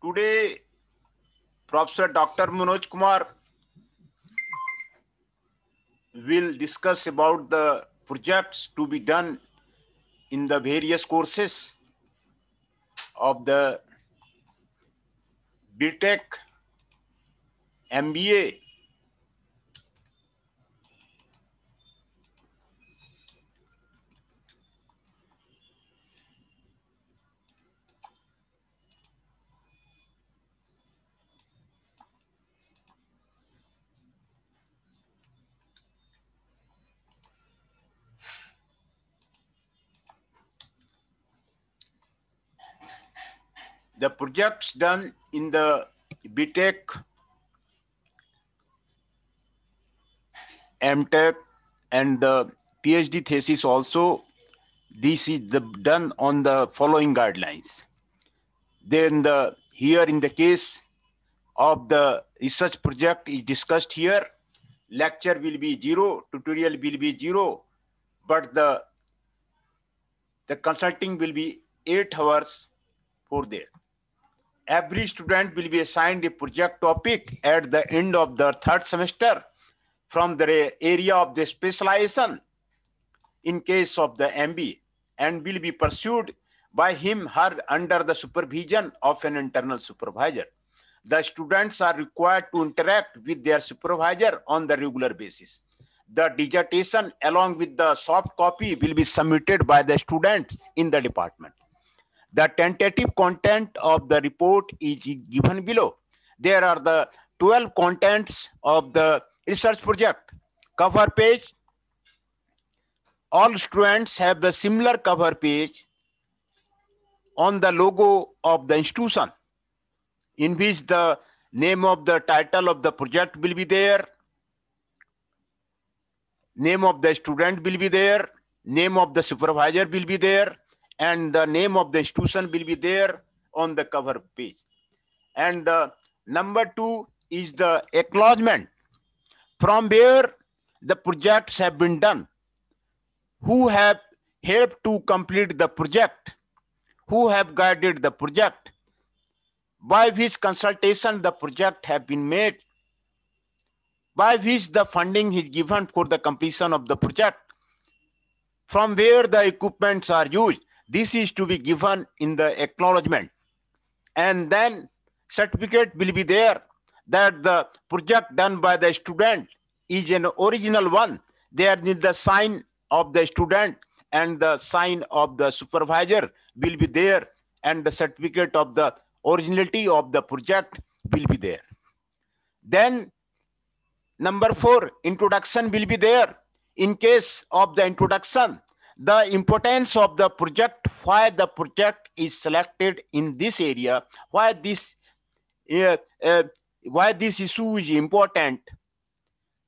Today, Professor Dr. Manoj Kumar will discuss about the projects to be done in the various courses of the BTech, MBA, the projects done in the BTech, MTech, and the PhD thesis also. This is done on the following guidelines. Then here in the case of the research project is discussed here, lecture will be 0, tutorial will be 0, but the consulting will be 8 hours for there. Every student will be assigned a project topic at the end of the 3rd semester from the area of the specialization in case of the MBA, and will be pursued by him, her under the supervision of an internal supervisor. The students are required to interact with their supervisor on the regular basis. The dissertation along with the soft copy will be submitted by the students in the department. The tentative content of the report is given below. There are the 12 contents of the research project. Cover page. All students have the similar cover page on the logo of the institution, in which the name of the title of the project will be there, name of the student will be there, name of the supervisor will be there, and the name of the institution will be there on the cover page. And number 2 is the acknowledgement, from where the projects have been done, who have helped to complete the project, who have guided the project, by which consultation the project have been made, by which the funding is given for the completion of the project, from where the equipments are used. This is to be given in the acknowledgement. And then certificate will be there that the project done by the student is an original one. There is the sign of the student and the sign of the supervisor will be there, and the certificate of the originality of the project will be there. Then number 4, introduction will be there. In case of the introduction, the importance of the project, why the project is selected in this area, why this issue is important,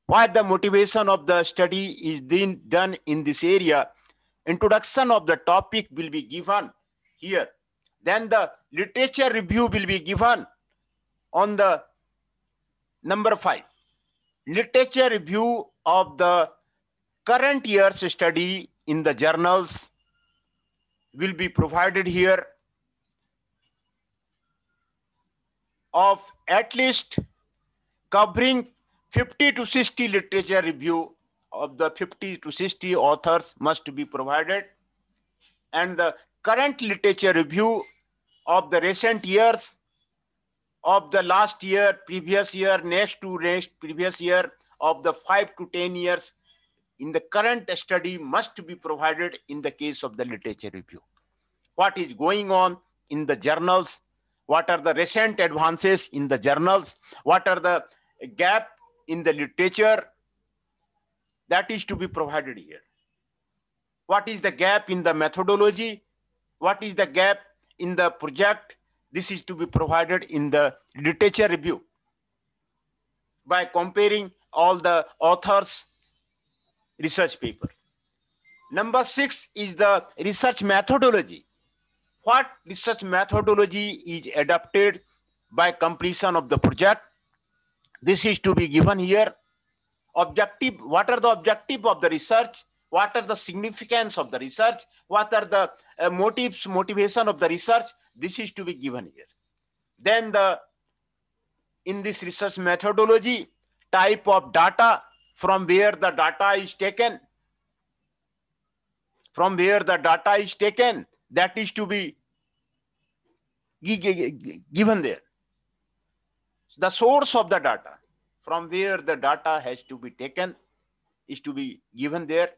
why the motivation of the study is being done in this area. Introduction of the topic will be given here. Then the literature review will be given on the number 5. Literature review of the current year's study in the journals will be provided here, of at least covering 50 to 60 literature review of the 50 to 60 authors must be provided. and the current literature review of the recent years, of the last year, previous year, next to next previous year, of the 5 to 10 years in the current study must be provided in the case of the literature review. What is going on in the journals? What are the recent advances in the journals? What are the gap in the literature? That is to be provided here. What is the gap in the methodology? What is the gap in the project? This is to be provided in the literature review by comparing all the authors' research paper. Number 6 is the research methodology. What research methodology is adopted by completion of the project? This is to be given here. Objective, what are the objectives of the research? What are the significance of the research? What are the motivation of the research? This is to be given here. Then in this research methodology, type of data, from where the data is taken, that is to be given there. The source of the data, from where the data has to be taken, is to be given there.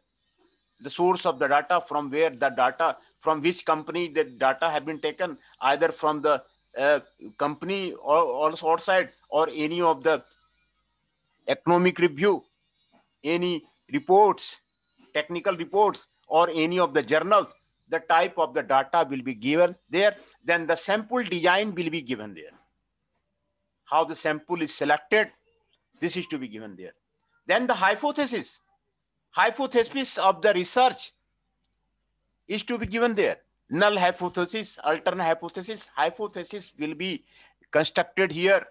The source of the data, from where the data, from which company the data have been taken, either from the company or outside, or any of the economic review, any reports, technical reports, or any of the journals. The type of the data will be given there. Then the sample design will be given there. How the sample is selected, this is to be given there. Then the hypothesis of the research is to be given there. Null hypothesis, alternate hypothesis will be constructed here.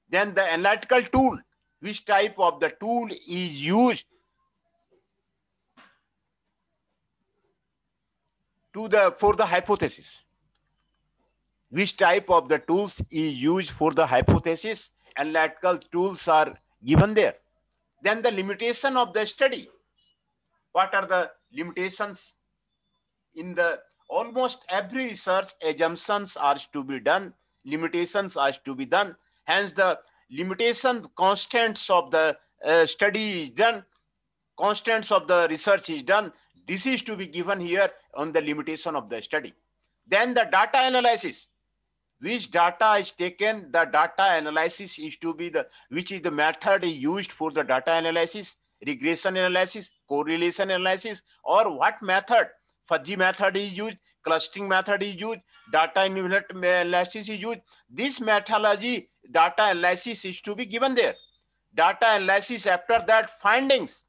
Then the analytical tool, which type of the tool is used for the hypothesis. Which type of the tools is used for the hypothesis? Analytical tools are given there. Then the limitation of the study. What are the limitations? In the almost every research, assumptions are to be done, limitations are to be done. Hence the limitation constants of the study is done, constants of the research is done. This is to be given here on the limitation of the study. Then the data analysis. Which data is taken? The data analysis is to be which is the method used for the data analysis, regression analysis, correlation analysis, or what method? Fuzzy method is used, clustering method is used, data analysis is used. This methodology, data analysis is to be given there. Data analysis, after that findings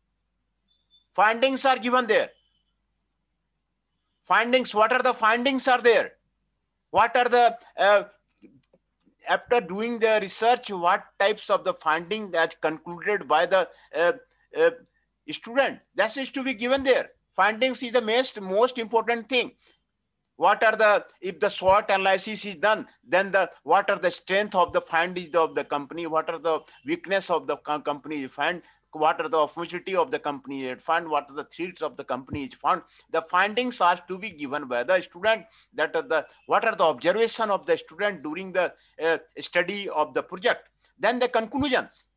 are given there. Findings, what are the findings are there? What are the, after doing the research, what types of the finding that's concluded by the student? That is to be given there. Findings is the most important thing. What are the, if the SWOT analysis is done, then what are the strength of the findings of the company? What are the weakness of the company find? What are the opportunity of the company found? What are the threats of the company is found? The findings are to be given by the student. That are what are the observation of the student during the study of the project. Then the conclusions.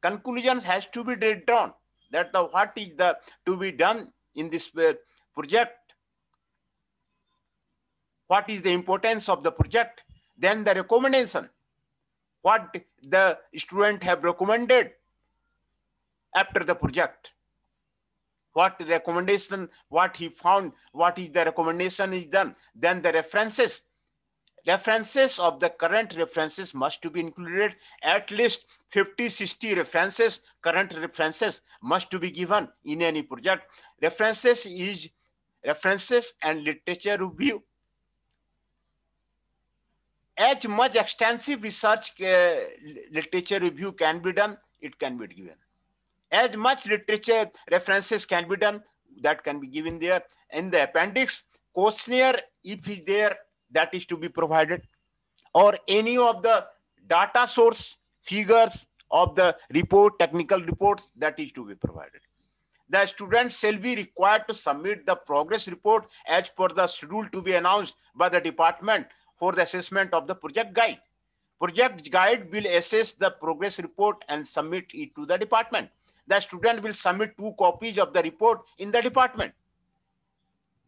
Conclusions has to be drawn. That what is to be done in this project. What is the importance of the project? Then the recommendation. What the student have recommended after the project. What recommendation, what he found, what is the recommendation is done. Then the references. References of the current references must to be included. At least 50-60 references, current references must to be given in any project. References is references and literature review. As much extensive research literature review can be done, it can be given. As much literature references can be done, that can be given there. In the appendix, questionnaire, if is there, that is to be provided. Or any of the data source, figures of the report, technical reports, that is to be provided. The students shall be required to submit the progress report as per the schedule to be announced by the department for the assessment of the project guide. Project guide will assess the progress report and submit it to the department. The student will submit 2 copies of the report in the department.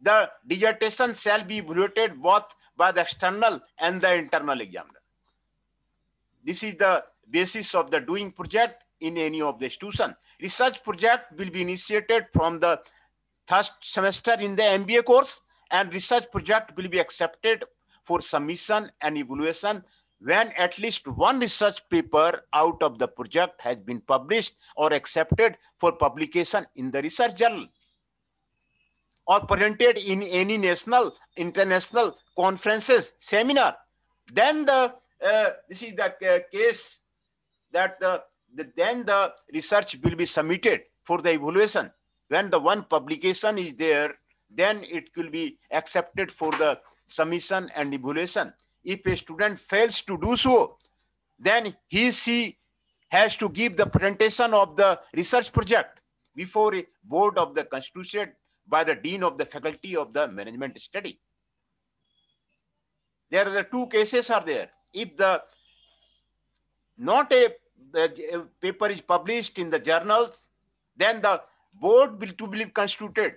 The dissertation shall be evaluated both by the external and the internal examiner. This is the basis of the doing project in any of the institution. Research project will be initiated from the first semester in the MBA course, and research project will be accepted for submission and evaluation when at least one research paper out of the project has been published or accepted for publication in the research journal or presented in any national, international conferences, seminar. Then this is the case that then the research will be submitted for the evaluation. When the one publication is there, then it will be accepted for the submission and evaluation. If a student fails to do so, then she has to give the presentation of the research project before a board of the constituted by the dean of the faculty of the management study. There are the 2 cases are there. If the paper is published in the journals, then the board will to be constituted,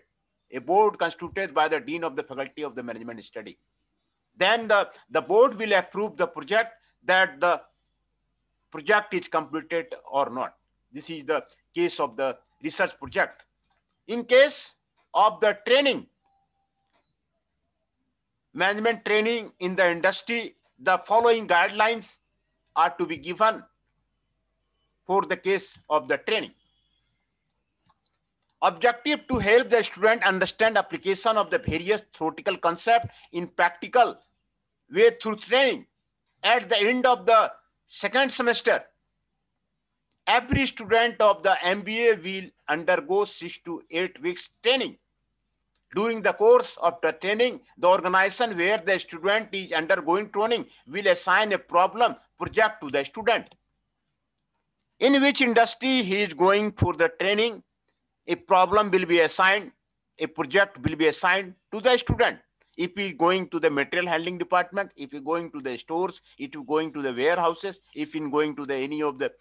a board constituted by the dean of the faculty of the management study. Then the board will approve the project, that the project is completed or not. This is the case of the research project. In case of the training, management training in the industry, the following guidelines are to be given for the case of the training. Objective to help the student understand application of the various theoretical concepts in practical way through training. At the end of the second semester, every student of the MBA will undergo 6 to 8 weeks training. During the course of the training, the organization where the student is undergoing training will assign a problem project to the student. In which industry he is going for the training, a problem will be assigned, a project will be assigned to the student. If he is going to the material handling department, if he is going to the stores, if he is going to the warehouses, if he is going to the any of the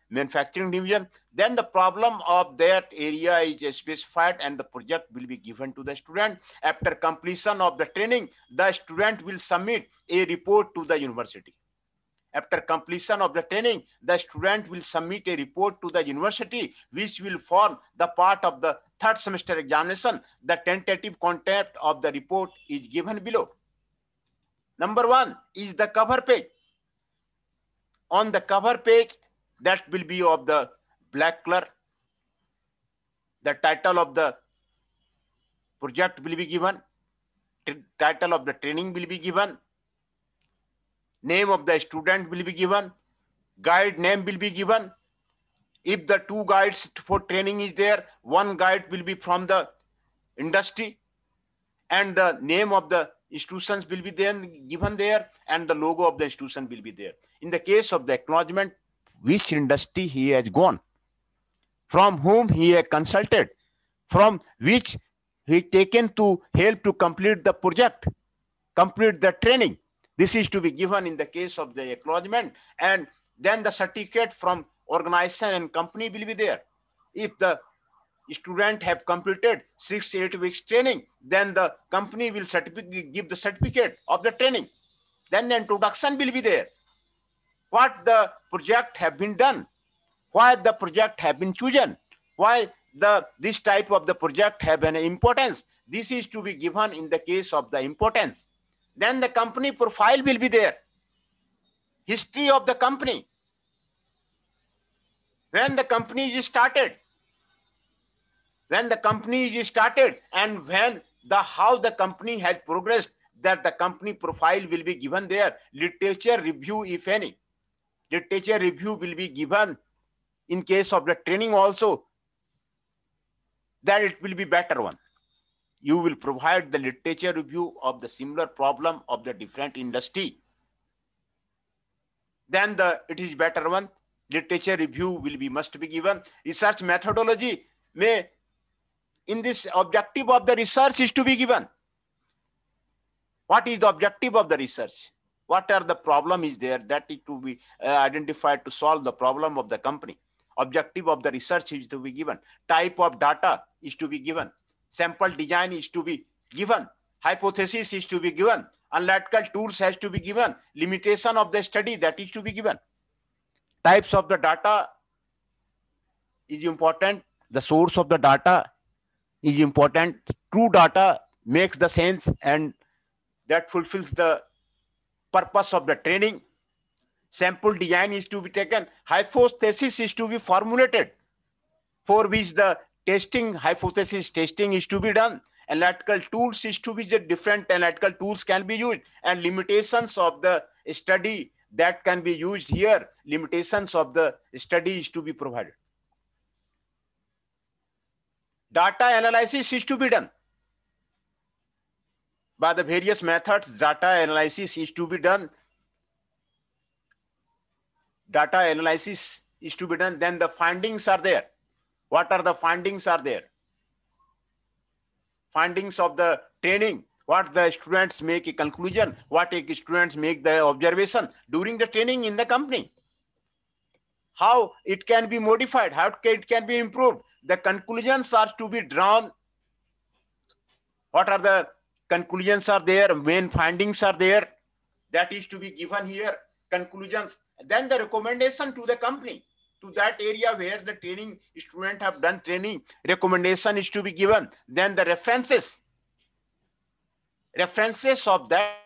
manufacturing division, then the problem of that area is specified and the project will be given to the student. After completion of the training, the student will submit a report to the university. After completion of the training, the student will submit a report to the university, which will form the part of the third semester examination. The tentative content of the report is given below. Number 1 is the cover page. On the cover page, that will be of the black color. The title of the project will be given. Title of the training will be given. Name of the student will be given. Guide name will be given. If the 2 guides for training is there, 1 guide will be from the industry, and the name of the institutions will be then given there, and the logo of the institution will be there. In the case of the acknowledgement, which industry he has gone, from whom he has consulted, from which he taken to help to complete the project, complete the training. This is to be given in the case of the acknowledgement, and then the certificate from organization and company will be there. If the student have completed 6 to 8 weeks training, then the company will give the certificate of the training. Then the introduction will be there. What the project have been done, why the project have been chosen, why this type of the project have an importance. This is to be given in the case of the importance. Then the company profile will be there. History of the company. When the company is started. When the company is started and when how the company has progressed, that the company profile will be given there. Literature review, if any. Literature review will be given in case of the training also. That it will be better one. You will provide the literature review of the similar problem of the different industry. Then it is better one. Literature review will be must be given. Research methodology may in this objective of the research is to be given. What is the objective of the research? What are the problem is there that is to be identified to solve the problem of the company? Objective of the research is to be given. Type of data is to be given. Sample design is to be given. Hypothesis is to be given. Analytical tools has to be given. Limitation of the study that is to be given. Types of the data is important. The source of the data is important. True data makes the sense and that fulfills the purpose of the training. Sample design is to be taken. Hypothesis is to be formulated, for which the testing, hypothesis testing is to be done. Analytical tools is to be, the different analytical tools can be used, and limitations of the study that can be used here, limitations of the study is to be provided. Data analysis is to be done. By the various methods, data analysis is to be done. Data analysis is to be done. Then the findings are there. What are the findings are there? Findings of the training. What the students make a conclusion. What students make the observation during the training in the company. How it can be modified. How it can be improved. The conclusions are to be drawn. What are the conclusions are there? Main findings are there. That is to be given here. Conclusions. Then the recommendation to the company, to that area where the training student have done training, recommendation is to be given. Then the references of that